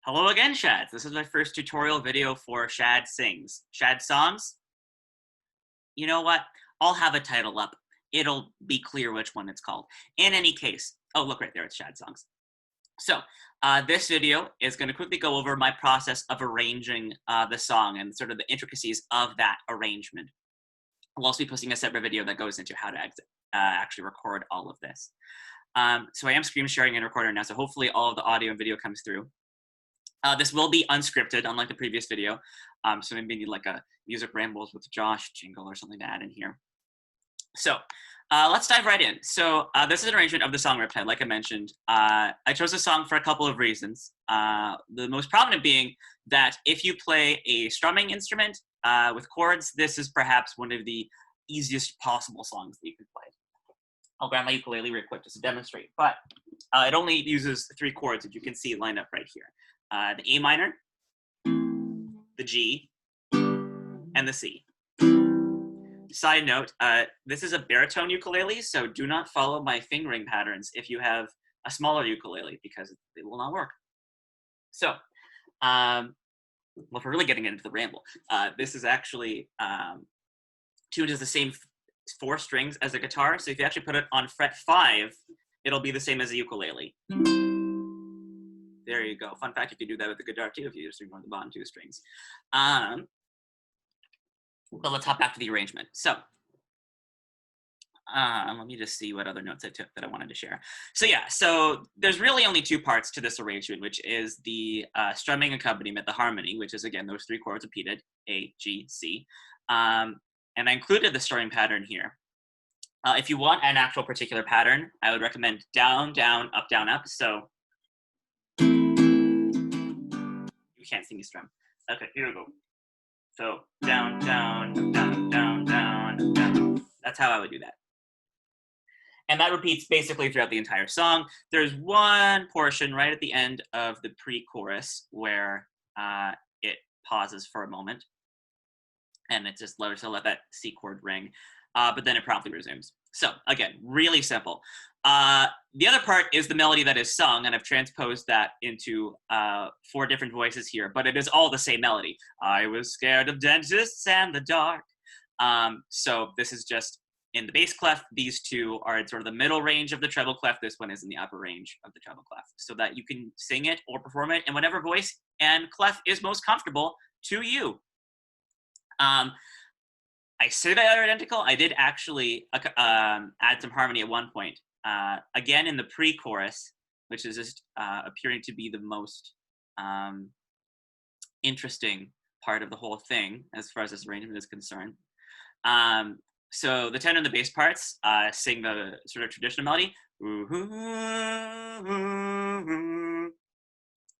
Hello again, Shads. This is my first tutorial video for Shad Sings. Shad Songs? You know what? I'll have a title up. It'll be clear which one it's called. In any case, oh, look right there, it's Shad Songs. So, this video is going to quickly go over my process of arranging the song and sort of the intricacies of that arrangement. I'll also be posting a separate video that goes into how to actually record all of this. So I am screen sharing and recording now, so hopefully all of the audio and video comes through. This will be unscripted, unlike the previous video. So maybe need like a music Rambles with Josh jingle or something to add in here. So let's dive right in. So this is an arrangement of the song Riptide. Like I mentioned, I chose this song for a couple of reasons. The most prominent being that if you play a strumming instrument with chords, this is perhaps one of the easiest possible songs that you can play. I'll grab my ukulele real quick just to demonstrate, but it only uses 3 chords that you can see lined up right here. The A minor, the G, and the C. Side note, this is a baritone ukulele, so do not follow my fingering patterns if you have a smaller ukulele, because it will not work. So, well, if we're really getting into the ramble, this is actually tuned as the same 4 strings as a guitar, so if you actually put it on fret 5, it'll be the same as a ukulele. There you go. Fun fact, you can do that with the guitar too if you just ignore the bottom 2 strings. But let's hop back to the arrangement. So let me just see what other notes I took that I wanted to share. So yeah, so there's really only 2 parts to this arrangement, which is the strumming accompaniment, the harmony, which is again those 3 chords repeated, A, G, C. And I included the strumming pattern here. If you want an actual particular pattern, I would recommend down, down, up, down, up. So you can't see me strum. Okay, here we go. So down, down, down, down, down, down. That's how I would do that. And that repeats basically throughout the entire song. There's one portion right at the end of the pre-chorus where it pauses for a moment. And it just lets that C chord ring. But then it promptly resumes. So again, really simple. The other part is the melody that is sung, and I've transposed that into 4 different voices here, but it is all the same melody. I was scared of dentists and the dark. So this is just in the bass clef. These 2 are in sort of the middle range of the treble clef. This one is in the upper range of the treble clef, so that you can sing it or perform it in whatever voice and clef is most comfortable to you. I say they are identical. I did actually add some harmony at one point. Again, in the pre-chorus, which is just appearing to be the most interesting part of the whole thing as far as this arrangement is concerned. So the tenor and the bass parts sing the sort of traditional melody.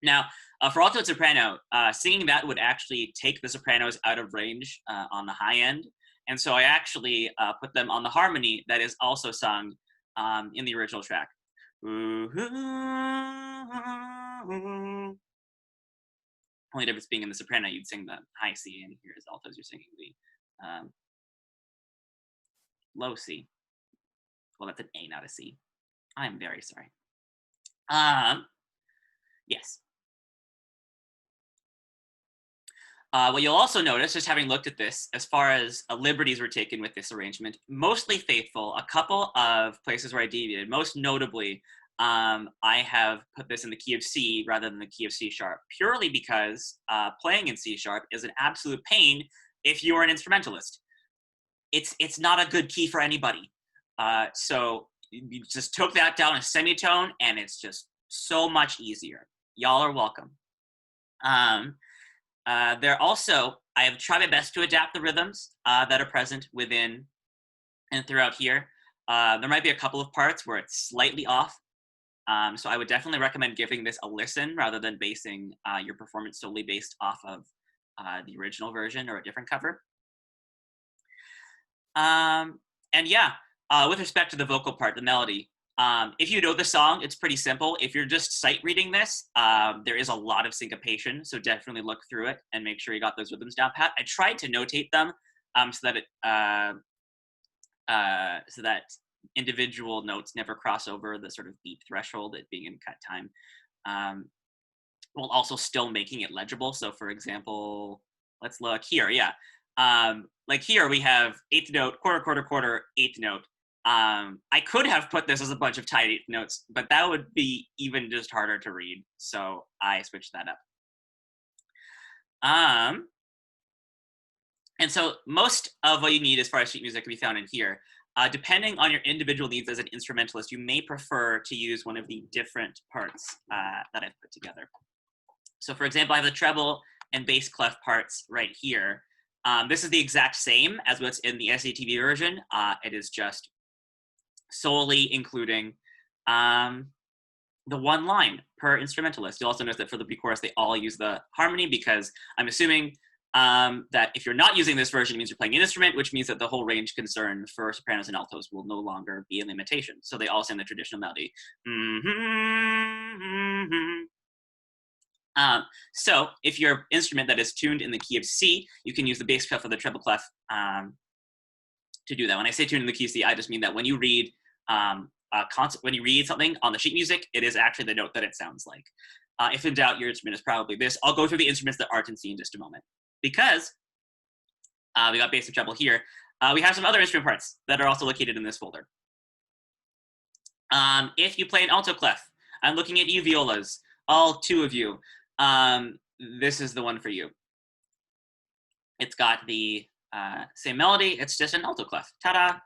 Now, for alto and soprano, singing that would actually take the sopranos out of range on the high end. And so I actually put them on the harmony that is also sung in the original track. Only difference being in the soprano, you'd sing the high C, and here as altos, you're singing the low C. Well, that's an A, not a C. I'm very sorry. Yes. What you'll also notice, just having looked at this, as far as liberties were taken with this arrangement, mostly faithful. A couple of places where I deviated. Most notably, I have put this in the key of C rather than the key of C sharp, purely because playing in C sharp is an absolute pain if you are an instrumentalist. It's not a good key for anybody. So you just took that down a semitone, and it's just so much easier. Y'all are welcome. There also, I have tried my best to adapt the rhythms that are present within and throughout here. There might be a couple of parts where it's slightly off. So I would definitely recommend giving this a listen rather than basing your performance solely based off of the original version or a different cover. And yeah, with respect to the vocal part, the melody, if you know the song, it's pretty simple. If you're just sight reading this, there is a lot of syncopation, so definitely look through it and make sure you got those rhythms down pat. I tried to notate them so that individual notes never cross over the sort of beat threshold, it being in cut time. while also still making it legible. So for example, let's look here. Yeah. Like here we have eighth note, quarter, quarter, quarter, eighth note. I could have put this as a bunch of tight eighth notes, but that would be even just harder to read. So I switched that up. And so most of what you need as far as sheet music can be found in here. Depending on your individual needs as an instrumentalist, you may prefer to use one of the different parts that I've put together. So for example, I have the treble and bass clef parts right here. This is the exact same as what's in the SATV version. It is just solely including the one line per instrumentalist. You'll also notice that for the pre-chorus, they all use the harmony because I'm assuming that if you're not using this version, it means you're playing an instrument, which means that the whole range concern for sopranos and altos will no longer be a limitation. So they all sing the traditional melody. So if your instrument that is tuned in the key of C, you can use the bass clef or the treble clef to do that. When I say tuned in the key of C, I just mean that when you read when you read something on the sheet music, it is actually the note that it sounds like. If in doubt, your instrument is probably this. I'll go through the instruments that aren't in C in just a moment. Because we got bass and treble here, we have some other instrument parts that are also located in this folder. If you play an alto clef, I'm looking at you violas, all two of you. This is the one for you. It's got the same melody, it's just an alto clef, ta-da.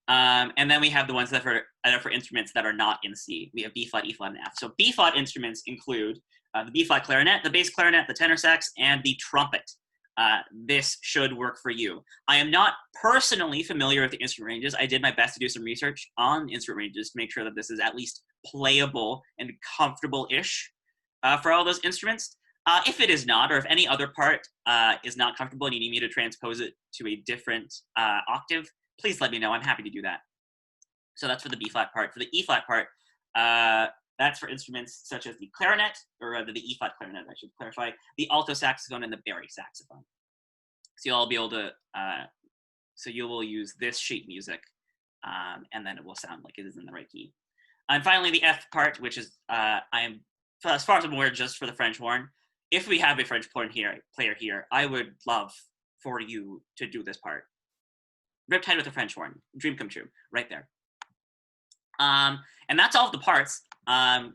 And then we have the ones that are for instruments that are not in C. We have B flat, E flat, and F. So B flat instruments include the B flat clarinet, the bass clarinet, the tenor sax, and the trumpet. This should work for you. I am not personally familiar with the instrument ranges. I did my best to do some research on instrument ranges to make sure that this is at least playable and comfortable-ish for all those instruments. If it is not, or if any other part is not comfortable and you need me to transpose it to a different octave, please let me know. I'm happy to do that. So that's for the B flat part. For the E flat part, that's for instruments such as the clarinet, or rather the E flat clarinet, I should clarify, the alto saxophone and the bari saxophone. So you'll all be able to, so you will use this sheet music, and then it will sound like it is in the right key. And finally, the F part, which is, I am, as far as I'm aware, just for the French horn. If we have a French player here, I would love for you to do this part. Riptide with a French horn, dream come true, right there. And that's all of the parts.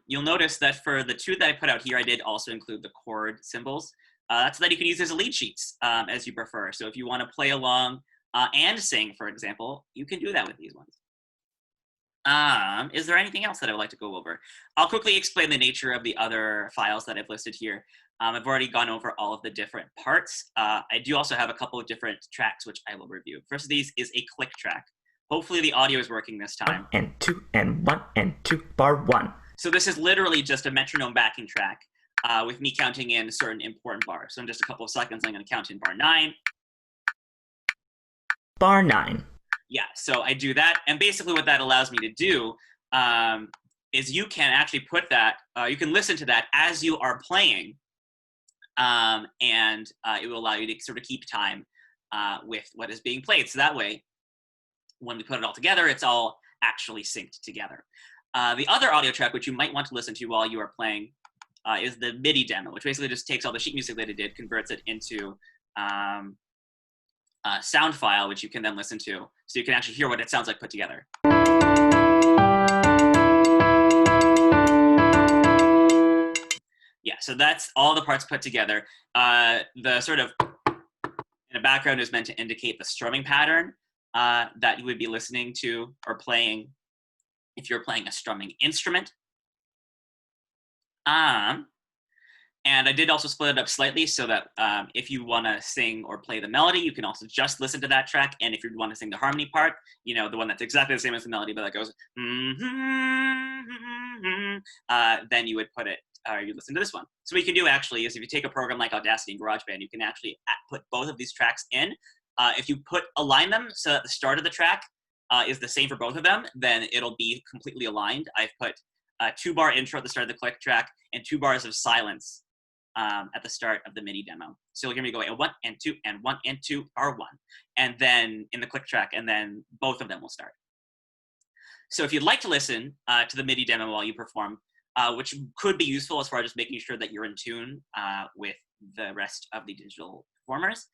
You'll notice that for the two that I put out here, I did also include the chord symbols. That's so that you can use as lead sheets as you prefer. So if you want to play along and sing, for example, you can do that with these ones. Is there anything else that I would like to go over? I'll quickly explain the nature of the other files that I've listed here. I've already gone over all of the different parts. I do also have a couple of different tracks, which I will review. First of these is a click track. Hopefully the audio is working this time. 1 and 2 and 1 and 2, bar 1. So this is literally just a metronome backing track with me counting in certain important bars. So in just a couple of seconds, I'm going to count in bar 9. Bar 9. Yeah, so I do that. And basically what that allows me to do is you can actually put that, you can listen to that as you are playing. And it will allow you to sort of keep time with what is being played. So that way, when we put it all together, it's all actually synced together. The other audio track, which you might want to listen to while you are playing, is the Midi Demo, which basically just takes all the sheet music that it did, converts it into a sound file, which you can then listen to, so you can actually hear what it sounds like put together. Yeah, so that's all the parts put together. The sort of in the background is meant to indicate the strumming pattern that you would be listening to or playing if you're playing a strumming instrument. And I did also split it up slightly so that if you want to sing or play the melody, you can also just listen to that track. And if you want to sing the harmony part, you know, the one that's exactly the same as the melody, but that goes, then you would put it, you listen to this one. So what you can do actually is if you take a program like Audacity and GarageBand, you can actually put both of these tracks in. If you align them so that the start of the track is the same for both of them, then it'll be completely aligned. I've put a 2-bar intro at the start of the click track and 2 bars of silence at the start of the Midi Demo. So you'll hear me go a 1 and 2 and 1 and 2 are 1. And then in the click track, and then both of them will start. So if you'd like to listen to the Midi Demo while you perform, which could be useful as far as just making sure that you're in tune with the rest of the digital performers,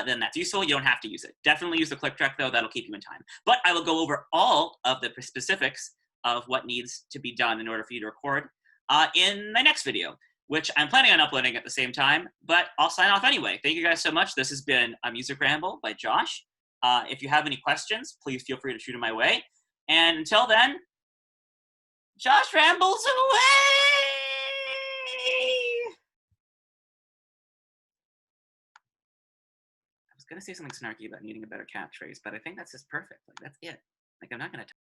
then that's useful. You don't have to use it. Definitely use the click track, though. That'll keep you in time. But I will go over all of the specifics of what needs to be done in order for you to record in my next video, which I'm planning on uploading at the same time, but I'll sign off anyway. Thank you guys so much. This has been a Music Ramble by Josh. If you have any questions, please feel free to shoot them my way. And until then, Josh rambles away! I was gonna say something snarky about needing a better catchphrase, but I think that's just perfect. Like, that's it. Like, I'm not gonna